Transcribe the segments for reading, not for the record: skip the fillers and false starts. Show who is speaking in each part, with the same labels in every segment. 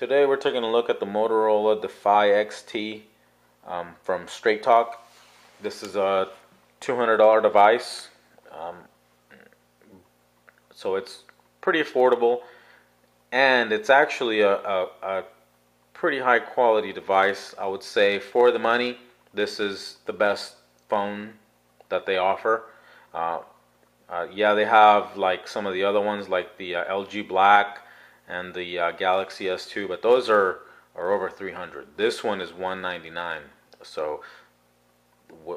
Speaker 1: Today we're taking a look at the Motorola Defy XT from Straight Talk. This is a $200 device, so it's pretty affordable, and it's actually a pretty high quality device. I would say for the money, this is the best phone that they offer. Yeah, they have like some of the other ones like the LG Black and the Galaxy S2, but those are over 300. This one is 199. So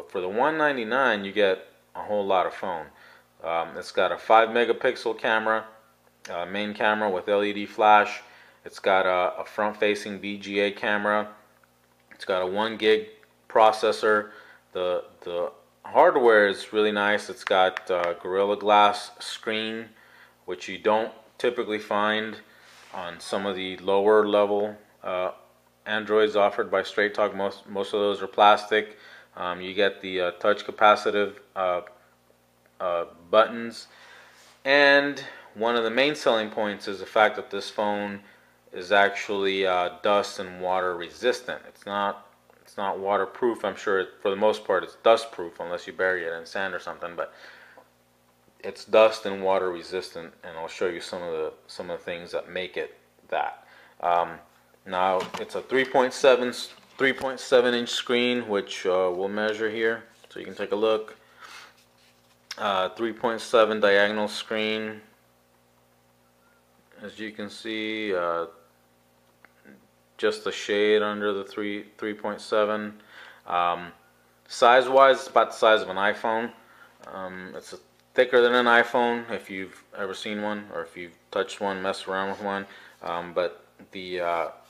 Speaker 1: for the 199, you get a whole lot of phone. It's got a 5 megapixel camera, main camera with LED flash. It's got a front-facing VGA camera. It's got a 1 gig processor. The hardware is really nice. It's got Gorilla Glass screen, which you don't typically find on some of the lower level Androids offered by Straight Talk. Most of those are plastic. You get the touch capacitive buttons, and one of the main selling points is the fact that this phone is actually dust and water resistant. It's not waterproof. I'm sure for the most part it's dust proof unless you bury it in sand or something, but it's dust and water resistant, and I'll show you some of the things that make it that. Now it's a 3.7 inch screen, which we'll measure here so you can take a look. 3.7 diagonal screen, as you can see, just a shade under the 3.7. Size wise, it's about the size of an iPhone. It's thicker than an iPhone if you've ever seen one, or if you've touched one, messed around with one. But the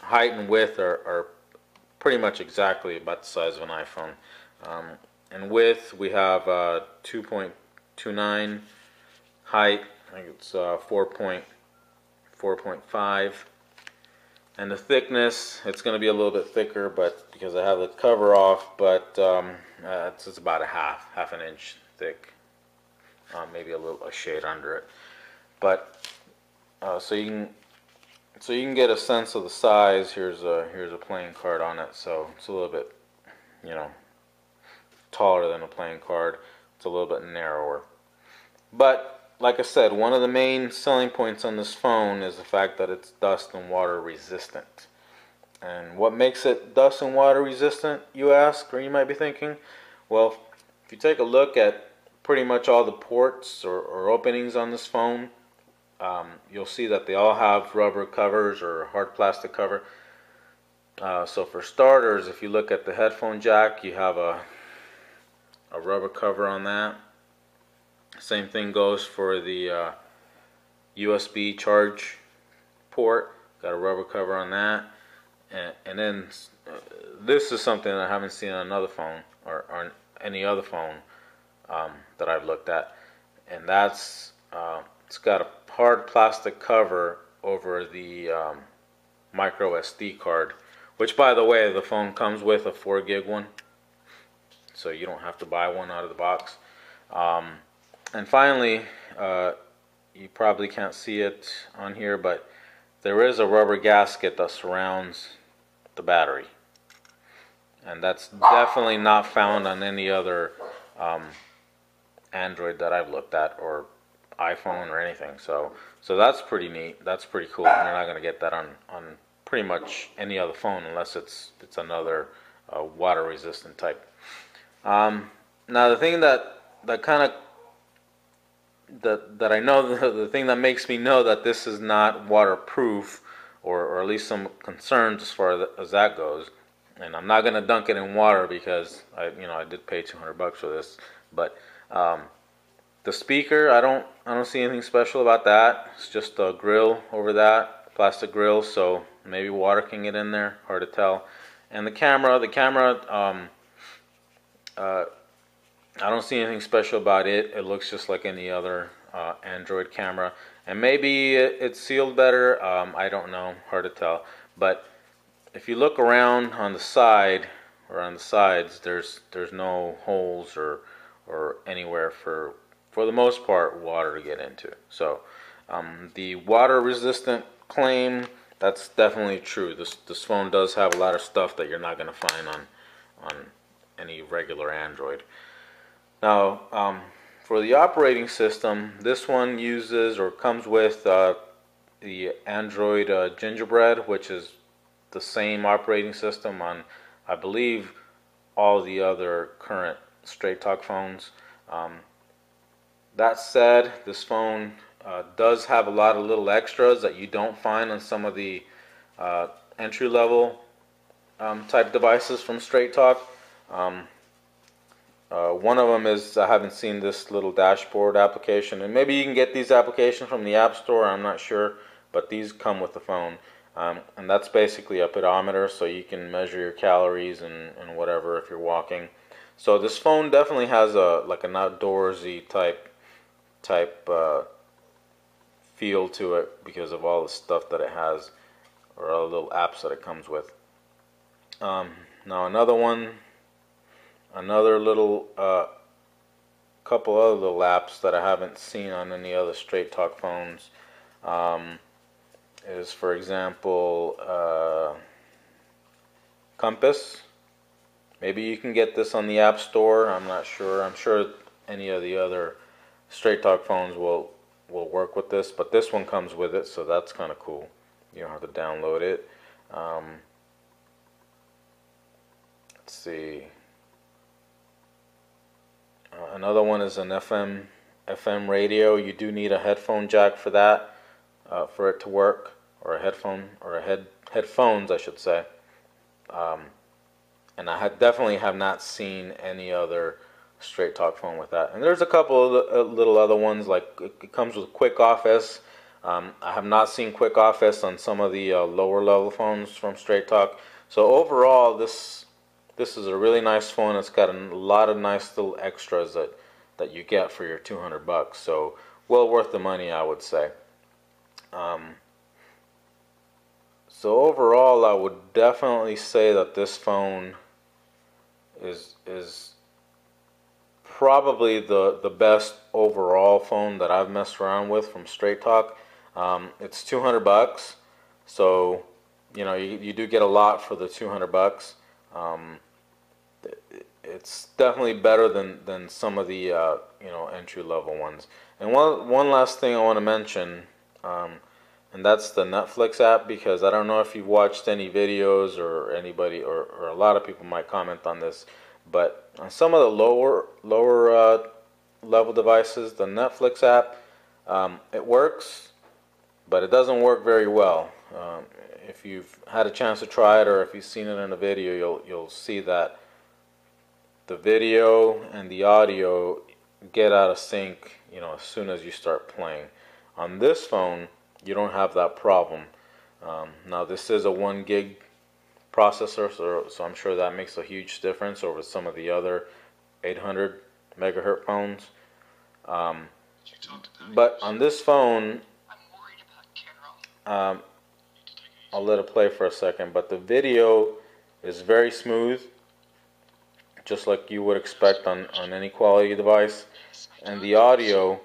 Speaker 1: height and width are pretty much exactly about the size of an iPhone. And width, we have 2.29. Height, I think it's 4.5. And the thickness, it's going to be a little bit thicker, but because I have the cover off, but it's about half an inch thick, maybe a shade under it. But so you can get a sense of the size. Here's a playing card on it, so it's a little bit, taller than a playing card. It's a little bit narrower. But like I said, one of the main selling points on this phone is the fact that it's dust and water resistant. And what makes it dust and water resistant, you ask, or you might be thinking? Well, if you take a look at pretty much all the ports or openings on this phone, you'll see that they all have rubber covers or hard plastic cover. So for starters, if you look at the headphone jack, you have a rubber cover on that. Same thing goes for the USB charge port. Got a rubber cover on that. And then this is something I haven't seen on another phone or on any other phone that I've looked at. And that's it's got a hard plastic cover over the micro SD card, which, by the way, the phone comes with a 4 gig one, so you don't have to buy one out of the box. And finally, you probably can't see it on here, but there is a rubber gasket that surrounds the battery, and that's definitely not found on any other Android that I've looked at, or iPhone or anything. So that's pretty neat. That's pretty cool. You're not going to get that on pretty much any other phone unless it's another water resistant type. Now the thing that I know, the thing that makes me know that this is not waterproof, or at least some concerns as far as that goes, and I'm not going to dunk it in water because I did pay $200 for this, but the speaker, I don't see anything special about that. It's just a grill over that, plastic grill, so maybe water can get in there, hard to tell. And the camera, I don't see anything special about it. It looks just like any other Android camera, and maybe it's sealed better. I don't know, hard to tell. But if you look around on the side or on the sides, there's no holes or anywhere for the most part water to get into. So the water resistant claim, That's definitely true. This phone does have a lot of stuff that you're not going to find on any regular Android. Now, for the operating system, this one uses or comes with the Android Gingerbread, which is the same operating system on, I believe, all the other current Straight Talk phones. That said, this phone does have a lot of little extras that you don't find on some of the entry-level type devices from Straight Talk. One of them is, I haven't seen this little dashboard application, and maybe you can get these applications from the App Store, I'm not sure, but these come with the phone. And that's basically a pedometer, so you can measure your calories and whatever if you're walking. So this phone definitely has like an outdoorsy type feel to it because of all the stuff that it has, or all the little apps that it comes with. Now another little couple other little apps that I haven't seen on any other Straight Talk phones is, for example, Compass. Maybe you can get this on the App Store. I'm not sure. I'm sure any of the other Straight Talk phones will work with this, but this one comes with it, so that's kind of cool. You don't have to download it. Let's see. Another one is an FM radio. You do need a headphone jack for that, for it to work, or a headphone, or headphones, I should say. And I definitely have not seen any other Straight Talk phone with that. And there's a couple of little other ones, like it comes with Quick Office. I have not seen Quick Office on some of the lower level phones from Straight Talk. So overall, this is a really nice phone. It's got a lot of nice little extras that you get for your $200. So well worth the money, I would say. So overall, I would definitely say that this phone is probably the best overall phone that I've messed around with from Straight Talk. It's $200, so you know you do get a lot for the $200. It's definitely better than some of the you know, entry level ones. And one last thing I want to mention, and that's the Netflix app, because I don't know if you've watched any videos, or anybody, or a lot of people might comment on this, but on some of the lower level devices, the Netflix app, it works, but it doesn't work very well. If you've had a chance to try it, or if you've seen it in a video, you'll see that the video and the audio get out of sync, you know, as soon as you start playing. On this phone, you don't have that problem. Now this is a 1 gig processor, so I'm sure that makes a huge difference over some of the other 800 megahertz phones. But on this phone, I'll let it play for a second, but the video is very smooth, just like you would expect on any quality device, and the audio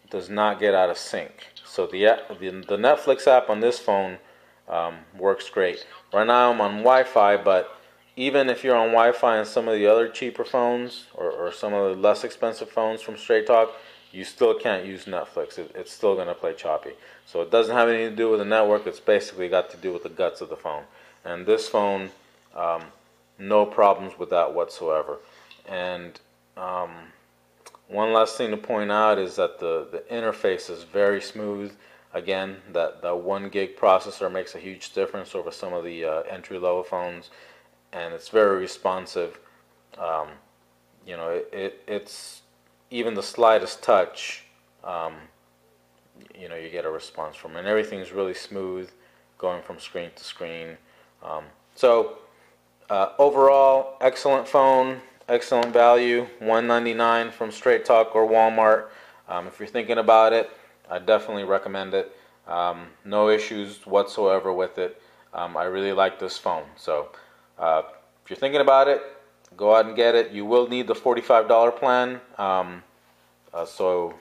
Speaker 1: does not get out of sync. So the Netflix app on this phone works great. Right now I'm on Wi-Fi, but even if you're on Wi-Fi on some of the other cheaper phones, or some of the less expensive phones from Straight Talk, you still can't use Netflix. It's still going to play choppy. So it doesn't have anything to do with the network. It's basically got to do with the guts of the phone. And this phone, no problems with that whatsoever. And one last thing to point out is that the interface is very smooth. Again, that 1 gig processor makes a huge difference over some of the entry-level phones, and it's very responsive. You know, it's even the slightest touch, you know, you get a response from it. And everything's really smooth, going from screen to screen. So overall, excellent phone, excellent value. $199 from Straight Talk or Walmart. If you're thinking about it, I definitely recommend it. No issues whatsoever with it. I really like this phone. So if you're thinking about it, go out and get it. You will need the $45 plan. So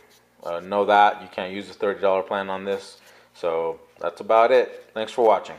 Speaker 1: know that you can't use the $30 plan on this. So that's about it. Thanks for watching.